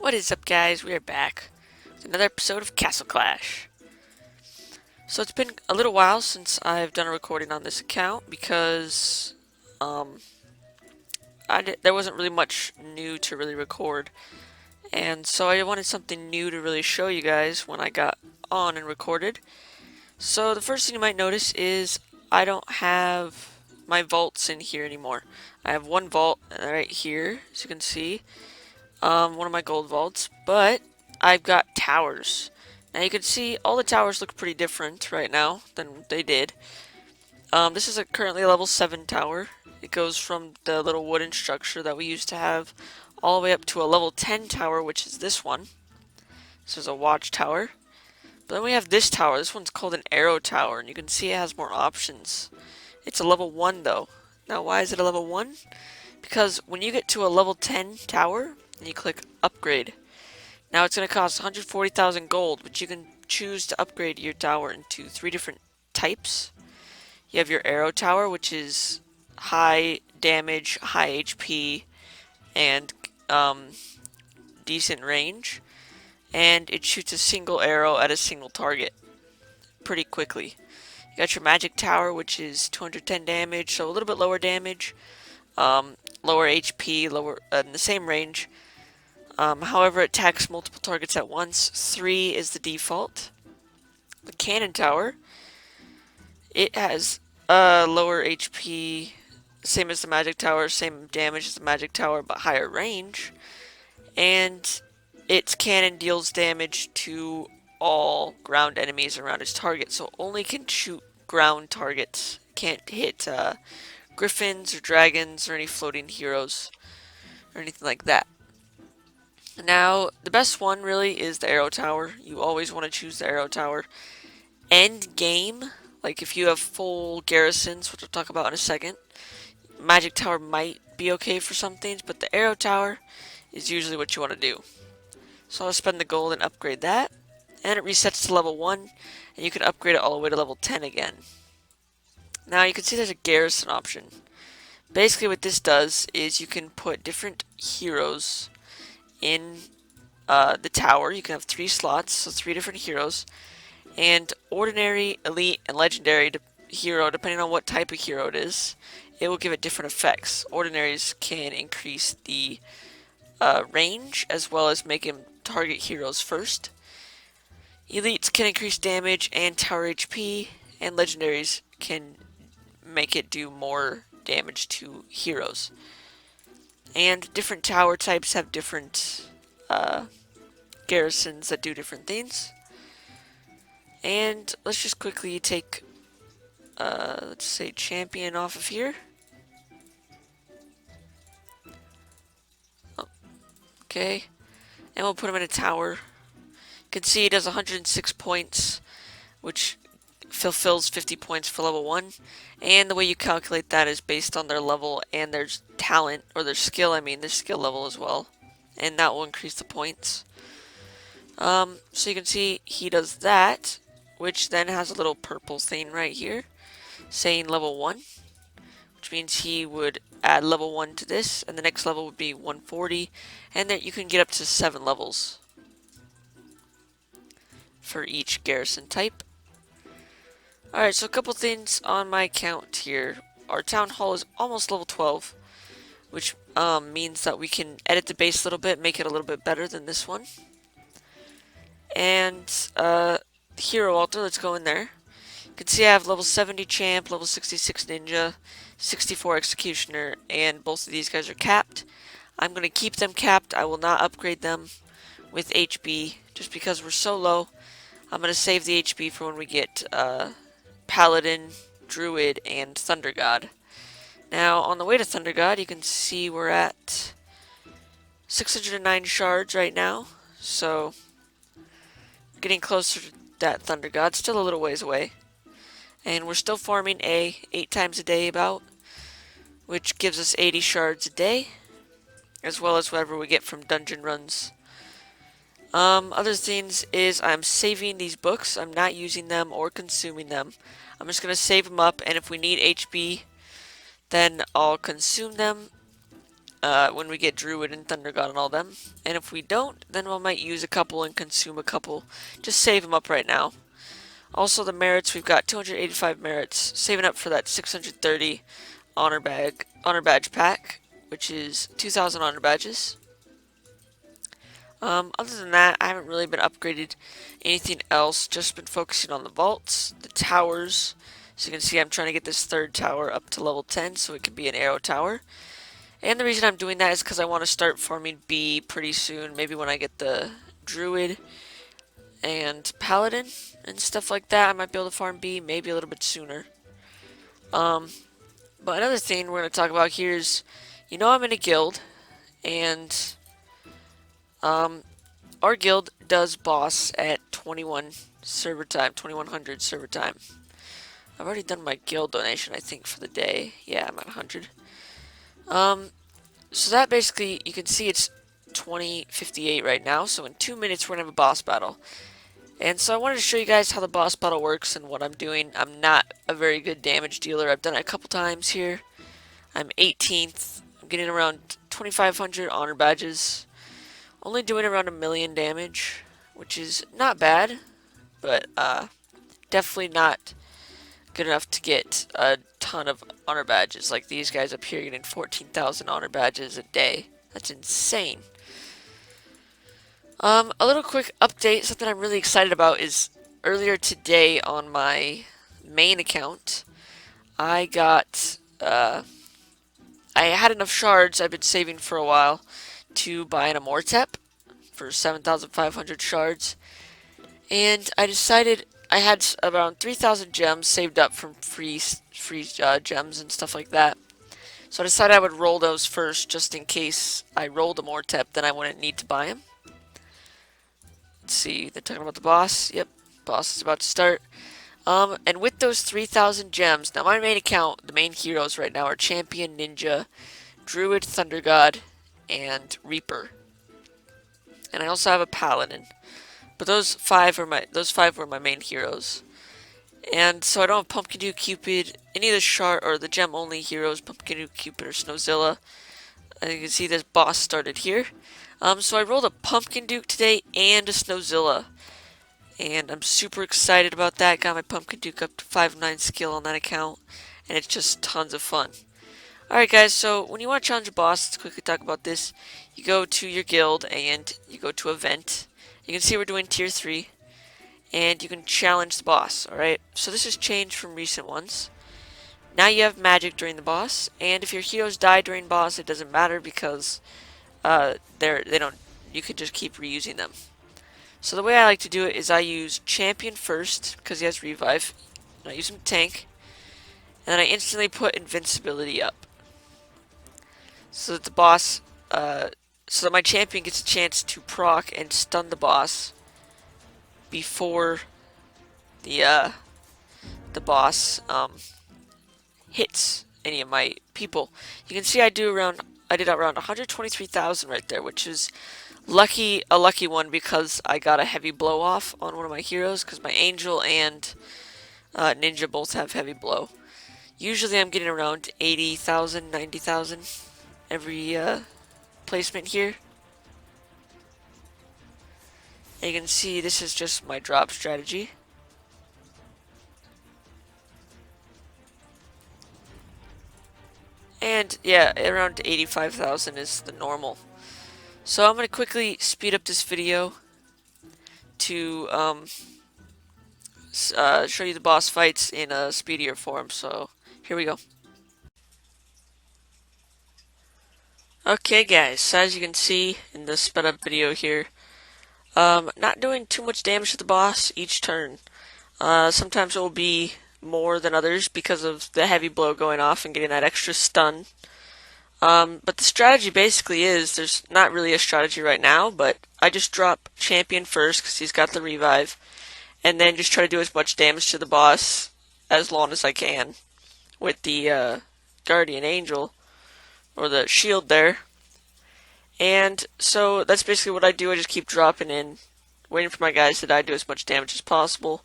What is up, guys? We are back with another episode of Castle Clash. So it's been a little while since I've done a recording on this account because um, there wasn't really much new to really record, and so I wanted something new to really show you guys when I got on and recorded. So the first thing you might notice is I don't have my vaults in here anymore. I have one vault right here, as you can see. One of my gold vaults, but I've got towers. Now you can see all the towers look pretty different right now than they did. This is currently a level 7 tower. It goes from the little wooden structure that we used to have all the way up to a level 10 tower, which is this one. This is a watchtower. But then we have this tower. This one's called an arrow tower, and you can see it has more options. It's a level 1 though. Now why is it a level 1? Because when you get to a level 10 tower, and you click upgrade, now it's going to cost 140,000 gold, but you can choose to upgrade your tower into 3 different types. You have your arrow tower, which is high damage, high HP, and decent range. And it shoots a single arrow at a single target pretty quickly. You got your magic tower, which is 210 damage, so a little bit lower damage, lower HP, lower in the same range. However, it attacks multiple targets at once. 3 is the default. The cannon tower, it has lower HP, same as the magic tower, same damage as the magic tower, but higher range. And its cannon deals damage to all ground enemies around its target, so only can shoot ground targets. Can't hit griffins or dragons or any floating heroes or anything like that. Now, the best one really is the arrow tower. You always want to choose the arrow tower. End game, like if you have full garrisons, which I'll talk about in a second, magic tower might be okay for some things, but the arrow tower is usually what you want to do. So I'll spend the gold and upgrade that, and it resets to level 1, and you can upgrade it all the way to level 10 again. Now you can see there's a garrison option. Basically what this does is you can put different heroes in the tower. You can have 3 slots, so 3 different heroes, and ordinary, elite, and legendary hero, depending on what type of hero it is, it will give it different effects. Ordinaries can increase the range as well as make him target heroes first. Elites can increase damage and tower HP, and legendaries can make it do more damage to heroes. And different tower types have different garrisons that do different things. And let's just quickly take, let's say, champion off of here. Oh, okay. And we'll put him in a tower. You can see he does 106 points, which fulfills 50 points for level 1. And the way you calculate that is based on their level and their talent, or their skill, their skill level as well. And that will increase the points. So you can see he does that, which then has a little purple thing right here saying level 1, which means he would add level 1 to this, and the next level would be 140, and then you can get up to 7 levels for each garrison type. Alright, so a couple things on my account here. Our town hall is almost level 12, which means that we can edit the base a little bit, make it a little bit better than this one. And hero altar, let's go in there. You can see I have level 70 champ, level 66 ninja, 64 executioner, and both of these guys are capped. I'm going to keep them capped. I will not upgrade them with HB just because we're so low. I'm going to save the HB for when we get Paladin, Druid, and Thunder God. Now, on the way to Thunder God, you can see we're at 609 shards right now, so getting closer to that Thunder God, still a little ways away. And we're still farming A 8 times a day about, which gives us 80 shards a day, as well as whatever we get from dungeon runs. Other things is I'm saving these books. I'm not using them or consuming them. I'm just going to save them up, and if we need HB, then I'll consume them. when we get Druid and Thunder God and all them. And if we don't, then we might use a couple and consume a couple. Just save them up right now. Also the merits, we've got 285 merits, saving up for that 630 honor badge pack, which is 2,000 honor badges. Other than that, I haven't really been upgraded anything else, just been focusing on the vaults, the towers. So you can see I'm trying to get this third tower up to level 10 so it can be an arrow tower. And the reason I'm doing that is because I want to start farming B pretty soon, maybe when I get the Druid and Paladin and stuff like that. I might be able to farm B maybe a little bit sooner. But another thing we're going to talk about here is, you know, I'm in a guild, and our guild does boss at 21 server time, 2100 server time. I've already done my guild donation, I think, for the day. Yeah, I'm at 100. So that basically, you can see it's 20:58 right now, so in 2 minutes we're going to have a boss battle. And so I wanted to show you guys how the boss battle works and what I'm doing. I'm not a very good damage dealer. I've done it a couple times here. I'm 18th. I'm getting around 2,500 honor badges. Only doing around 1,000,000 damage, which is not bad, but definitely not good enough to get a ton of honor badges. Like these guys up here getting 14,000 honor badges a day. That's insane. A little quick update, something I'm really excited about is earlier today on my main account, I got, I had enough shards I've been saving for a while to buy an Amortep for 7,500 shards, and I decided I had around 3,000 gems saved up from free gems and stuff like that. So I decided I would roll those first, just in case I rolled a Amortep, then I wouldn't need to buy them. Let's see, they're talking about the boss. Yep, boss is about to start. And with those 3,000 gems, now my main account, the main heroes right now are Champion, Ninja, Druid, Thunder God, and Reaper. And I also have a Paladin. But those five were my main heroes. And so I don't have Pumpkin Cupid, any of the shard or the gem only heroes, Pumpkin Cupid or Snowzilla. And you can see this boss started here. So I rolled a Pumpkin Duke today and a Snowzilla. And I'm super excited about that. Got my Pumpkin Duke up to 5/9 skill on that account. And it's just tons of fun. Alright guys, so when you want to challenge a boss, let's quickly talk about this. You go to your guild and you go to event. You can see we're doing tier 3. And you can challenge the boss, alright? So this has changed from recent ones. Now you have magic during the boss. And if your heroes die during boss, it doesn't matter because you could just keep reusing them. So the way I like to do it is I use Champion first, because he has revive. And I use him tank. And then I instantly put invincibility up. So that the boss, so that my champion gets a chance to proc and stun the boss before the boss hits any of my people. You can see I did around 123,000 right there, which is a lucky one because I got a heavy blow off on one of my heroes because my angel and ninja both have heavy blow. Usually I'm getting around 80,000, 90,000 every placement here. And you can see this is just my drop strategy. And yeah, around 85,000 is the normal. So I'm going to quickly speed up this video to show you the boss fights in a speedier form. So here we go. Okay guys, so as you can see in the sped up video here, not doing too much damage to the boss each turn. Sometimes it will be more than others because of the heavy blow going off and getting that extra stun. But the strategy basically is, there's not really a strategy right now, but I just drop Champion first because he's got the revive, and then just try to do as much damage to the boss as long as I can with the Guardian Angel, or the shield there. And so that's basically what I do. I just keep dropping in, waiting for my guys to die, do as much damage as possible.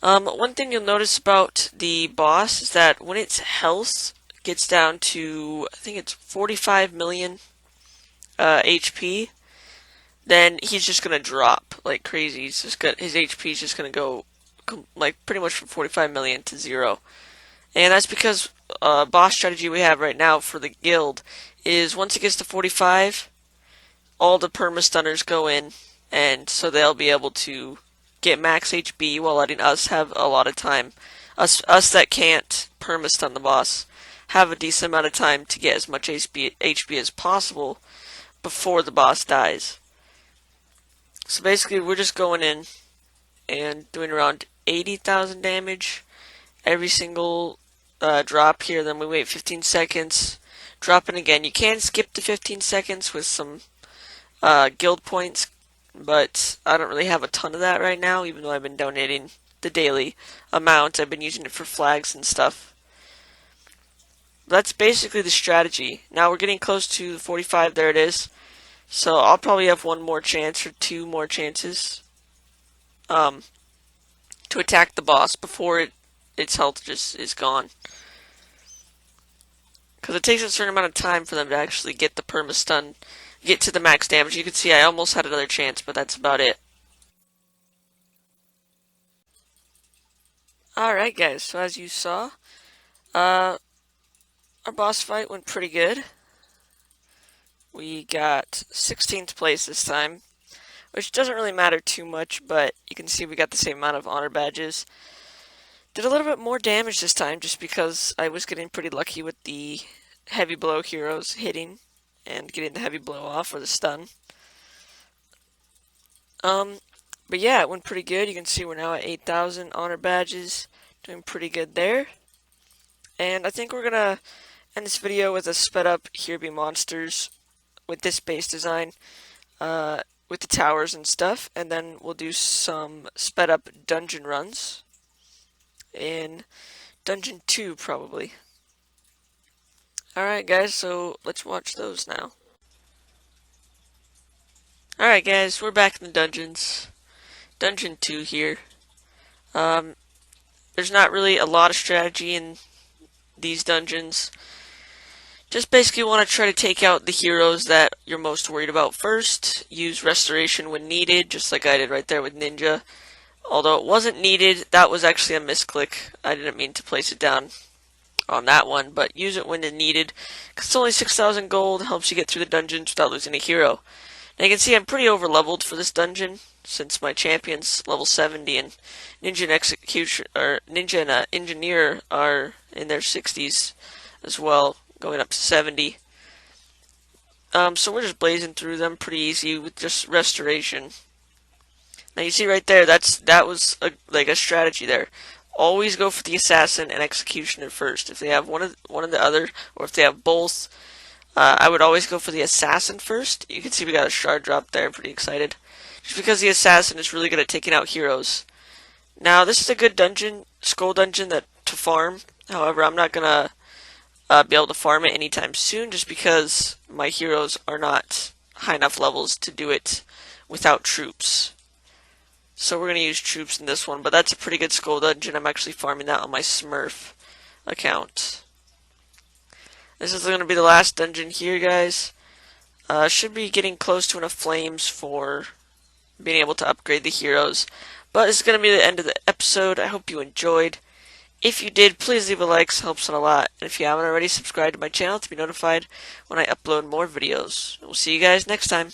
One thing you'll notice about the boss is that when its health gets down to, I think it's 45 million HP, then he's just gonna drop like crazy. His HP is just gonna go like pretty much from 45 million to 0. And that's because boss strategy we have right now for the guild is once it gets to 45, all the perma-stunners go in, and so they'll be able to get max HP while letting us have a lot of time. Us that can't perma-stun the boss have a decent amount of time to get as much HP as possible before the boss dies. So basically we're just going in and doing around 80,000 damage every single drop here. Then we wait 15 seconds, drop in again. You can skip to 15 seconds with some guild points, but I don't really have a ton of that right now, even though I've been donating the daily amount. I've been using it for flags and stuff. That's basically the strategy. Now we're getting close to the 45, there it is. So I'll probably have one more chance or two more chances to attack the boss before its health just is gone. Because it takes a certain amount of time for them to actually get the perma-stun, get to the max damage. You can see I almost had another chance, but that's about it. Alright guys, so as you saw, our boss fight went pretty good. We got 16th place this time, which doesn't really matter too much, but you can see we got the same amount of honor badges. Did a little bit more damage this time just because I was getting pretty lucky with the heavy blow heroes hitting and getting the heavy blow off or the stun. But yeah, it went pretty good. You can see we're now at 8,000 honor badges, doing pretty good there. And I think we're gonna end this video with a sped up Here Be Monsters with this base design, with the towers and stuff, and then we'll do some sped up dungeon runs in Dungeon 2 probably. Alright guys, so let's watch those now. Alright guys, we're back in the dungeons. Dungeon 2 here. There's not really a lot of strategy in these dungeons. Just basically want to try to take out the heroes that you're most worried about first. Use restoration when needed, just like I did right there with Ninja. Although it wasn't needed, that was actually a misclick. I didn't mean to place it down on that one, but use it when needed. Because it's only 6,000 gold, helps you get through the dungeons without losing a hero. Now you can see I'm pretty over leveled for this dungeon, since my champion's level 70 and Ninja and Execution or Ninja and Engineer are in their 60s as well, going up to 70. So we're just blazing through them pretty easy with just restoration. Now you see right there, that was like a strategy there. Always go for the assassin and executioner first. If they have one of the other, or if they have both, I would always go for the assassin first. You can see we got a shard drop there. I'm pretty excited, just because the assassin is really good at taking out heroes. Now this is a good dungeon, skull dungeon to farm. However, I'm not gonna be able to farm it anytime soon, just because my heroes are not high enough levels to do it without troops. So we're going to use troops in this one, but that's a pretty good skull dungeon. I'm actually farming that on my Smurf account. This is going to be the last dungeon here, guys. Should be getting close to enough flames for being able to upgrade the heroes. But this is going to be the end of the episode. I hope you enjoyed. If you did, please leave a like, it helps out a lot. And if you haven't already, subscribe to my channel to be notified when I upload more videos. We'll see you guys next time.